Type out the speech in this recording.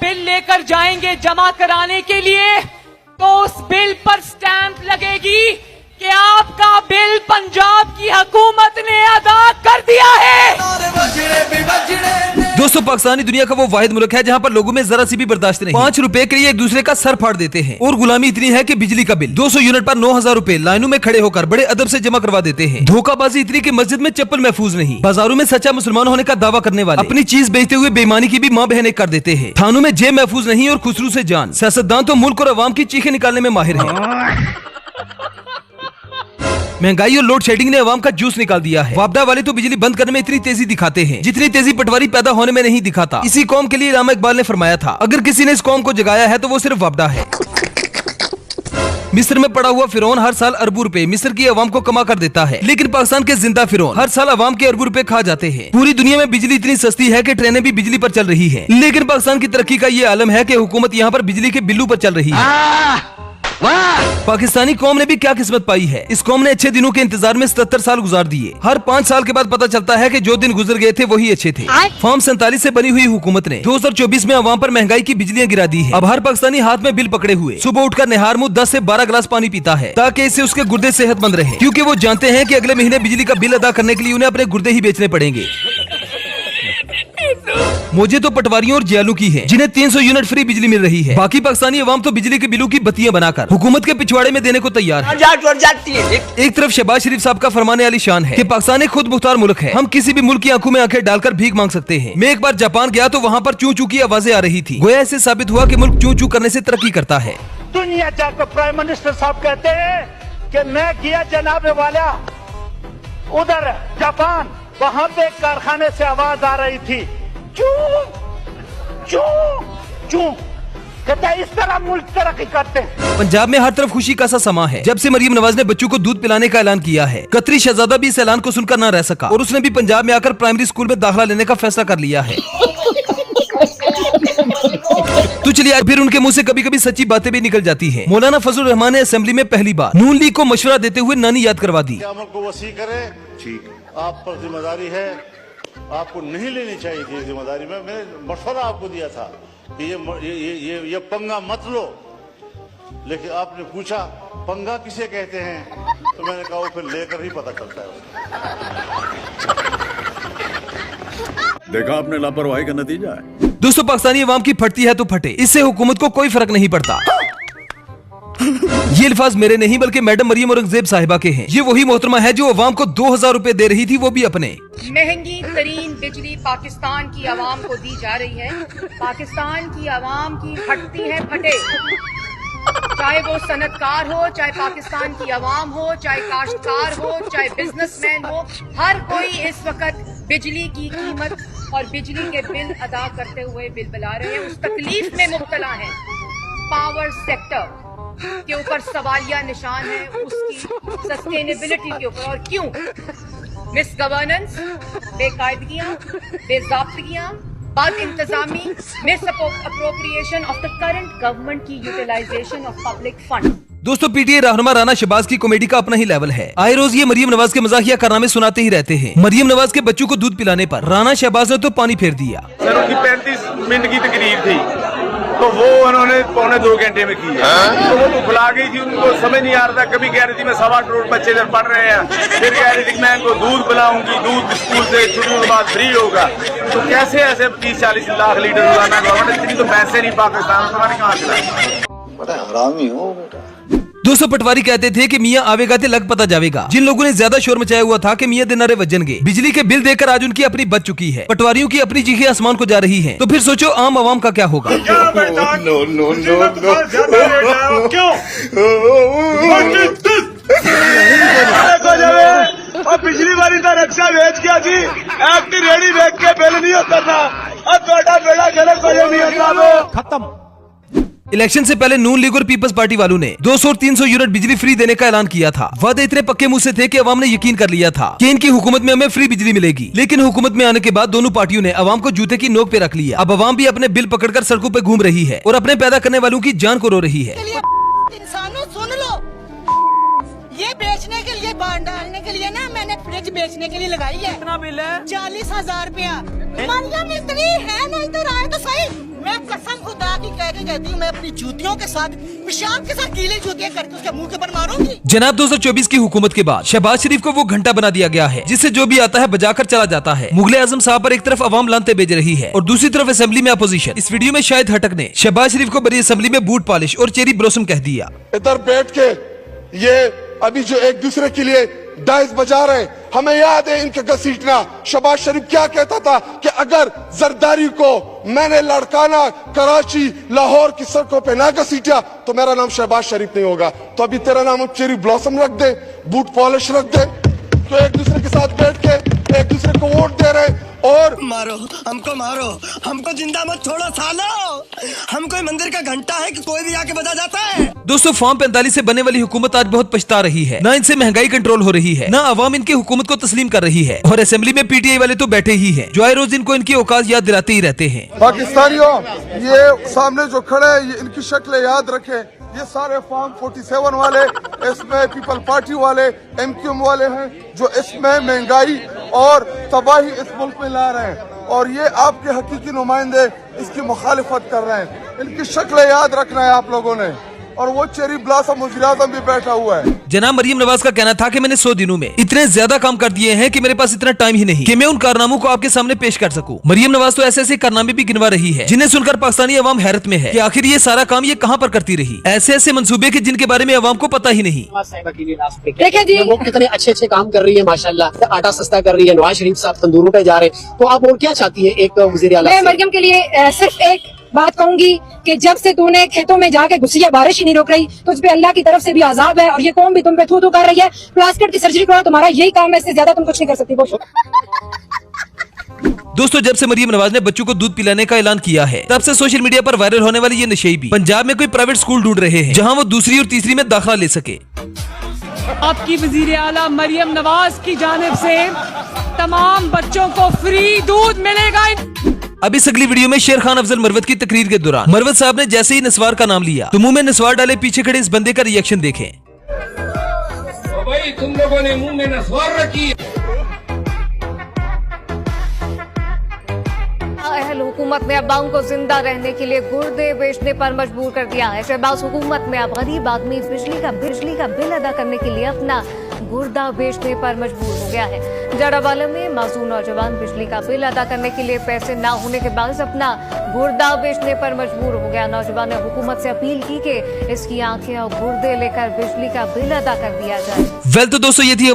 Bill लेकर जाएंगे जमा कराने के लिए तो उस बिल पर स्टैंप लगेगी कि आपका बिल पंजाब की हुकूमत ने अदा कर दिया है। दोस्तों, पाकिस्तानी दुनिया का वो वाहिद मुल्क है जहाँ पर लोगों में जरा सी भी बर्दाश्त नहीं। 5 रुपए के लिए एक दूसरे का सर फाड़ देते हैं और गुलामी इतनी है कि बिजली का बिल 200 यूनिट पर 9,000 रुपए लाइनों में खड़े होकर बड़े अदब से जमा करवा देते हैं। धोखाबाजी इतनी कि मस्जिद में चप्पल महफूज नहीं। बाजारों में सच्चा मुसलमान होने का दावा करने वाले अपनी चीज बेचते हुए बेईमानी की भी माँ बहने कर देते हैं। थानों में जेब महफूज नहीं और खुसरू से जान। सियासतदान तो मुल्क और अवाम की चीखें निकालने में माहिर है। महंगाई और लोड शेडिंग ने अवाम का जूस निकाल दिया है। वापडा वाले तो बिजली बंद करने में इतनी तेजी दिखाते हैं जितनी तेजी पटवारी पैदा होने में नहीं दिखाता। इसी कौम के लिए रामा इकबाल ने फरमाया था, अगर किसी ने इस कौम को जगाया है तो वो सिर्फ वापडा है। मिस्र में पड़ा हुआ फिरौन हर साल अरबों रुपए मिस्र की अवाम को कमा कर देता है, लेकिन पाकिस्तान के जिंदा फिरौन हर साल अवाम के अरबों रुपए खा जाते हैं। पूरी दुनिया में बिजली इतनी सस्ती है कि ट्रेनें भी बिजली पर चल रही है, लेकिन पाकिस्तान की तरक्की का ये आलम है कि हुकूमत यहाँ पर बिजली के बिल्लू पर चल रही है। पाकिस्तानी कौम ने भी क्या किस्मत पाई है। इस कौम ने अच्छे दिनों के इंतजार में 77 साल गुजार दिए। हर 5 साल के बाद पता चलता है कि जो दिन गुजर गए थे वही अच्छे थे। फॉर्म 47 से बनी हुई हुकूमत ने 2024 में अवाम पर महंगाई की बिजलियां गिरा दी है। अब हर पाकिस्तानी हाथ में बिल पकड़े हुए सुबह उठकर निहार मुंह 10 से 12 गिलास पानी पीता है ताकि इससे उसके गुर्दे सेहतमंद रहे, क्योंकि वो जानते हैं कि अगले महीने बिजली का बिल अदा करने के लिए उन्हें अपने गुर्दे ही बेचने पड़ेंगे। मुझे तो पटवारियों और जियालों की है जिन्हें 300 यूनिट फ्री बिजली मिल रही है। बाकी पाकिस्तानी अवाम तो बिजली के बिलों की बत्तियां बनाकर हुकूमत के पिछवाड़े में देने को तैयार है। एक तरफ शहबाज शरीफ साहब का फरमाने वाली शान है कि पाकिस्तान एक खुद मुख्तार मुल्क है, हम किसी भी मुल्क की आंखों में आंखें डालकर भीख मांग सकते हैं। मैं एक बार जापान गया तो वहाँ पर चू चू की आवाजें आ रही थी। गोया ऐसे साबित हुआ कि मुल्क चू चू करने से तरक्की करता है। दुनिया जाकर प्राइम मिनिस्टर साहब कहते हैं कि मैं किया जनाब वाला उधर जापान, वहाँ पे कारखाने से आवाज आ रही थी चू चू चू, कहता है इस तरह मुल्क तरक्की करते हैं। पंजाब में हर तरफ खुशी का सा समा है जब से मरियम नवाज ने बच्चों को दूध पिलाने का ऐलान किया है। कतरी शहजादा भी इस ऐलान को सुनकर न रह सका और उसने भी पंजाब में आकर प्राइमरी स्कूल में दाखिला लेने का फैसला कर लिया है। तो चलिए फिर उनके मुंह से कभी कभी सच्ची बातें भी निकल जाती हैं। मौलाना फजल रहमान ने असेंबली में पहली बार नून लीग को मशवरा देते हुए नानी याद करवा दी। को वसी करे, ठीक, आप पर जिम्मेदारी है, आपको नहीं लेनी चाहिए थी जिम्मेदारी। मैंने मशवरा आपको दिया था कि ये पंगा मत लो, लेकिन आपने पूछा पंगा किसे कहते हैं, तो मैंने कहा वो फिर लेकर ही पता चलता है। देखा आपने लापरवाही का नतीजा है। दोस्तों, पाकिस्तानी अवाम की फटती है तो फटे, इससे हुकूमत को कोई फर्क नहीं पड़ता। ये अल्फाज मेरे नहीं बल्कि मैडम मरियम औरंगजेब साहिबा के हैं। ये वही मोहतरमा है जो अवाम को 2000 रुपए दे रही थी, वो भी अपने। महंगी तरीन बिजली पाकिस्तान की आवाम को दी जा रही है। पाकिस्तान की आवाम की फटती है फटे, चाहे वो सनतकार हो, चाहे पाकिस्तान की आवाम हो, चाहे काश्तकार हो, चाहे बिजनेसमैन हो, हर कोई इस वक्त बिजली की कीमत और बिजली के बिल अदा करते हुए बिल बिला रहे हैं। उस तकलीफ में मुब्तला है। पावर सेक्टर के ऊपर सवालिया निशान है, उसकी सस्टेनेबिलिटी के ऊपर। और क्यों? मिस गवर्नेंस, बेकायदगियां, बेज़ाब्तगियां, बद इंतजामी, misappropriation of the current government की यूटिलाइजेशन ऑफ पब्लिक फंड। दोस्तों, पीटीआई रहनुमा राना शहबाज की कॉमेडी का अपना ही लेवल है। आए रोज ये मरियम नवाज के मजाकिया कारनामे सुनाते ही रहते हैं। मरियम नवाज के बच्चों को दूध पिलाने पर राना शहबाज ने तो पानी फेर दिया। सर, उनकी 35 मिनट की तकरीर थी तो वो उन्होंने 2.25 घंटे में की है। तो वो तो भुला गई थी, उनको समझ नहीं आ रहा था। कभी कह रही थी मैं 1.25 करोड़ बच्चे इधर पढ़ रहे हैं, फिर कह रही थी मैं इनको दूध पिलाऊंगी, दूध स्कूल से छुट्टियों के बाद फ्री होगा। तो कैसे ऐसे 30-40 लाख लीटर रोजाना गवर्नमेंट, इतनी तो पैसे नहीं पाकिस्तान में, तुम्हारे कहाँ से? बड़ा हरामी हो बेटा। दोस्तों, पटवारी कहते थे कि मियाँ आवेगा ते लग पता जावेगा। जिन लोगों ने ज्यादा शोर मचाया हुआ था कि मियाँ दिनारे वजनगे, बिजली के बिल देकर आज उनकी अपनी बच चुकी है। पटवारियों की अपनी चीखें आसमान को जा रही हैं। तो फिर सोचो आम आवाम का क्या होगा। पिछली बारी तो रक्षा बेच गया जी, आपकी रेडी बेच के बिल नहीं होता था, अब बेटा गलत नहीं होता। खत्म। इलेक्शन से पहले नून लीग और पीपल्स पार्टी वालों ने 200 और 300 यूनिट बिजली फ्री देने का ऐलान किया था। वादे इतने पक्के मुंह से थे कि अवाम ने यकीन कर लिया था कि इनकी हुकूमत में हमें फ्री बिजली मिलेगी। लेकिन हुकूमत में आने के बाद दोनों पार्टियों ने अवाम को जूते की नोक पे रख लिया। अब अवाम भी अपने बिल पकड़कर सड़कों पे घूम रही है और अपने पैदा करने वालों की जान को रो रही है। इंसानों सुन लो, ये बेचने के लिए, बांध डालने के लिए ना मैंने फ्रिज बेचने के लिए लगाई है। कितना बिल है? 40,000 रुपया। मरियम इतनी है नहीं तो राय तो सही। मैं कसम खुदा की कह के कहती हूँ, मैं अपनी जूतियों के साथ, पेशाब के साथ गीली जूतियां करके उसके मुंह के ऊपर मारूंगी। जनाब 224 की हुकूमत के बाद शहबाज शरीफ को वो घंटा बना दिया गया है जिससे जो भी आता है बजाकर चला जाता है। मुगले आजम साहब पर एक तरफ अवाम लानते भेज रही है और दूसरी तरफ असेंबली में अपोजिशन। इस वीडियो में शायद हटक ने शहबाज शरीफ को बड़ी असेंबली में बूट पॉलिश और चेरी ब्लॉसम कह दिया। इधर बैठ के ये अभी जो एक दूसरे के लिए डाइस बजा रहे हैं, हमें याद है इनका घसीटना। शहबाज शरीफ क्या कहता था कि अगर जरदारी को मैंने लड़काना कराची लाहौर की सड़कों पे ना घसीटा तो मेरा नाम शहबाज शरीफ नहीं होगा। तो अभी तेरा नाम चेरी ब्लॉसम रख दे, बूट पॉलिश रख दे। तो एक दूसरे के साथ बैठ के एक दूसरे को वोट दे रहे और मारो, हमको जिंदा मत छोड़ो सालो। हम कोई मंदिर का घंटा है कि कोई भी आके बजा जाता है। दोस्तों फॉर्म 45 से बनने वाली हुकूमत आज बहुत पछता रही है। ना इनसे महंगाई कंट्रोल हो रही है, ना अवाम इनकी हुकूमत को तस्लीम कर रही है और असेंबली में पीटीआई वाले तो बैठे ही हैं जो आए रोज इनको इनकी औकात याद दिलाते ही रहते हैं। पाकिस्तानियों, ये सामने जो खड़े हैं ये इनकी शक्लें याद रखें। ये सारे फॉर्म 47 वाले, इसमें पीपल पार्टी वाले, MQM वाले हैं जो इसमें महंगाई और तबाही इस मुल्क में ला रहे हैं और ये आपके हकीकी नुमाइंदे इसकी मुखालिफत कर रहे हैं। इनकी शक्लें याद रखना है आप लोगों ने। और वो चेरी ब्लॉसम वज़ीर-ए-आज़म भी बैठा हुआ है। जनाब मरियम नवाज का कहना था कि मैंने 100 दिनों में इतने ज्यादा काम कर दिए हैं कि मेरे पास इतना टाइम ही नहीं कि मैं उन कारनामों को आपके सामने पेश कर सकूं। मरियम नवाज तो ऐसे ऐसे कारनामे भी गिनवा रही है जिन्हें सुनकर पाकिस्तानी अवाम हैरत में है कि आखिर ये सारा काम ये कहां पर करती रही। ऐसे ऐसे मंसूबे के जिनके बारे में अवाम को पता ही नहीं। देखिए जी, वो कितने अच्छे अच्छे काम कर रही है माशाल्लाह। आटा सस्ता कर रही है, नवाज शरीफ साहब तंदूरों पे जा रहे, तो आप और क्या चाहती है एक वज़ीर आला? मैं मरियम के लिए सिर्फ एक बात कहूंगी कि जब से तूने खेतों में जाके घुसिया बारिश ही नहीं रोक रही, तुझ पे अल्लाह की तरफ से भी अजाब है और ये कौम भी तुम पे थू थू कर रही है। प्लास्टिक की सर्जरी करो, तुम्हारा यही काम है, इससे ज्यादा तुम कुछ नहीं कर सकती। दोस्तों जब से मरियम नवाज ने बच्चों को दूध पिलाने का ऐलान किया है तब से सोशल मीडिया पर वायरल होने वाले ये नशे भी पंजाब में कोई प्राइवेट स्कूल ढूंढ रहे हैं जहां वो दूसरी और तीसरी में दाखिला ले सके। आपकी वजीर आला मरियम नवाज की जानिब से तमाम बच्चों को फ्री दूध मिलेगा। अब इस अगली वीडियो में शेर खान अफजल मरवत की तकरीर के दौरान मरवत साहब ने जैसे ही नस्वार का नाम लिया तो मुंह में नस्वार डाले पीछे खड़े इस बंदे का रिएक्शन देखें। तो भाई तुम लोगों ने मुंह में नस्वार रखी। अहल हुकूमत ने अवाम को जिंदा रहने के लिए गुर्दे बेचने पर मजबूर कर दिया है। शहबाज हुकूमत में अब गरीब आदमी बिजली का बिल अदा करने के लिए अपना गुर्दा बेचने पर मजबूर हो गया है। जड़ावाला में मासूम नौजवान बिजली का बिल अदा करने के लिए पैसे न होने के बाद अपना गुर्दा बेचने पर मजबूर हो गया। नौजवान ने हुकूमत से अपील की कि इसकी आंखें और गुर्दे लेकर बिजली का बिल अदा कर दिया जाए। वेल तो दोस्तों ये थी